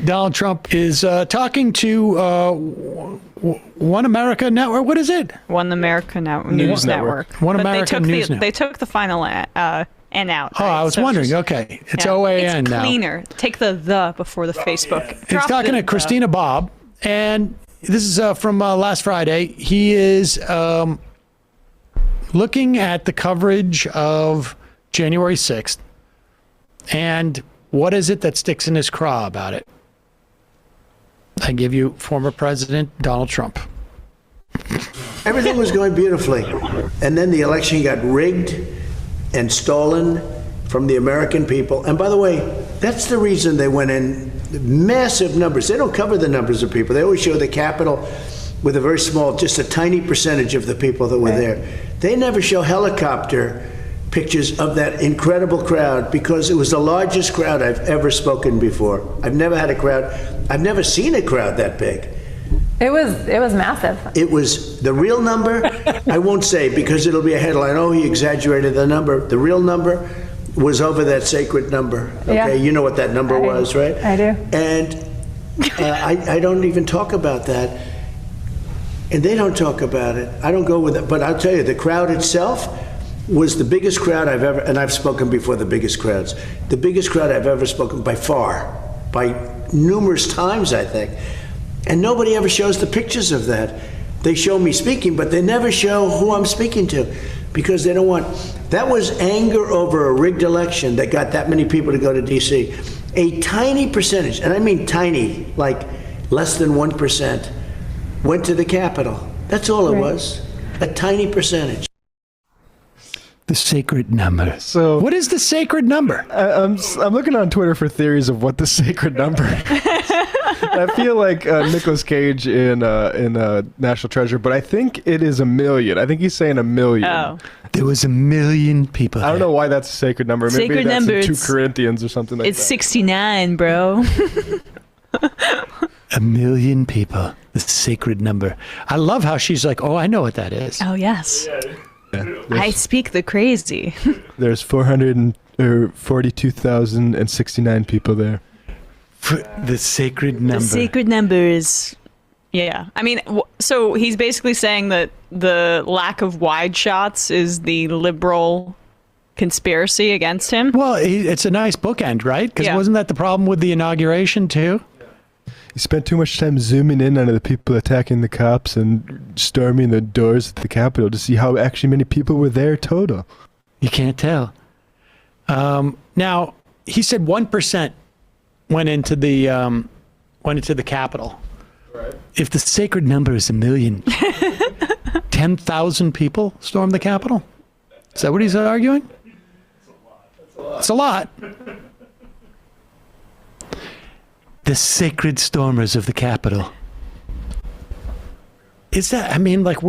Donald Trump is talking to One America Network. What is it? One America News Network. One America News Network. They took the final N out. Oh, right? I was wondering. Okay. It's yeah, OAN it's now. cleaner. Take the before the Facebook. He's talking to Christina Bobb, and this is from last Friday. He is looking at the coverage of January 6th, and what is it that sticks in his craw about it? I give you former President Donald Trump. Everything was going beautifully, and then the election got rigged and stolen from the American people. And by the way, that's the reason they went in massive numbers. They don't cover the numbers of people. They always show the Capitol with a very small, just a tiny percentage of the people that were there. They never show helicopter pictures of that incredible crowd because it was the largest crowd I've ever spoken before. I've never had a crowd. I've never seen a crowd that big. It was massive. It was the real number. I won't say because it'll be a headline. Oh, he exaggerated the number. The real number was over that sacred number. Okay, yeah. You know what that number was, right? I do. And I don't even talk about that. And they don't talk about it. I don't go with it. But I'll tell you, the crowd itself was the biggest crowd I've ever, and I've spoken before the biggest crowds, the biggest crowd I've ever spoken by far, by numerous times, I think. And nobody ever shows the pictures of that. They show me speaking, but they never show who I'm speaking to because they don't want, that was anger over a rigged election that got that many people to go to DC. A tiny percentage, and I mean tiny, like less than 1%, went to the Capitol. That's all it was, a tiny percentage. The sacred number. So, what is the sacred number? I'm looking on Twitter for theories of what the sacred number is. I feel like Nicolas Cage in National Treasure, but I think it is 1 million. I think he's saying 1 million. Oh. There was 1 million people. I don't know why that's a sacred number. Maybe Sacred that's number, in 2 Corinthians or something like it's that. It's 69, bro. 1 million people. The sacred number. I love how she's like, oh, I know what that is. Oh, yes. Yeah, I speak the crazy. There's 442,069 people there. The sacred number. The sacred number is, yeah. I mean, so he's basically saying that the lack of wide shots is the liberal conspiracy against him. Well, it's a nice bookend, right? Because Yeah. wasn't that the problem with the inauguration, too? He spent too much time zooming in on the people attacking the cops and storming the doors at the Capitol to see how actually many people were there total. You can't tell. Now, he said 1% went into the Capitol. Right. If the sacred number is 1 million, 10,000 people stormed the Capitol? Is that what he's arguing? It's a lot. The sacred stormers of the Capitol. Is that, I mean, like,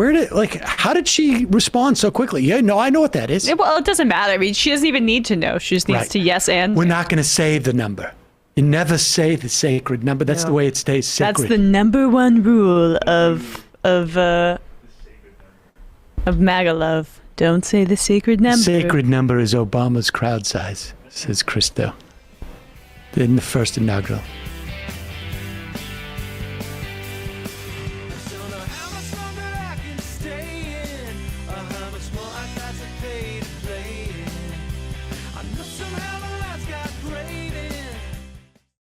how did she respond so quickly? Yeah, no, I know what that is. Well, it doesn't matter. I mean, she doesn't even need to know. She just needs to yes and. We're not going to say the number. You never say the sacred number. That's the way it stays sacred. That's the number one rule of MAGA love. Don't say the sacred number. Sacred number is Obama's crowd size, says Christo. In the first inaugural.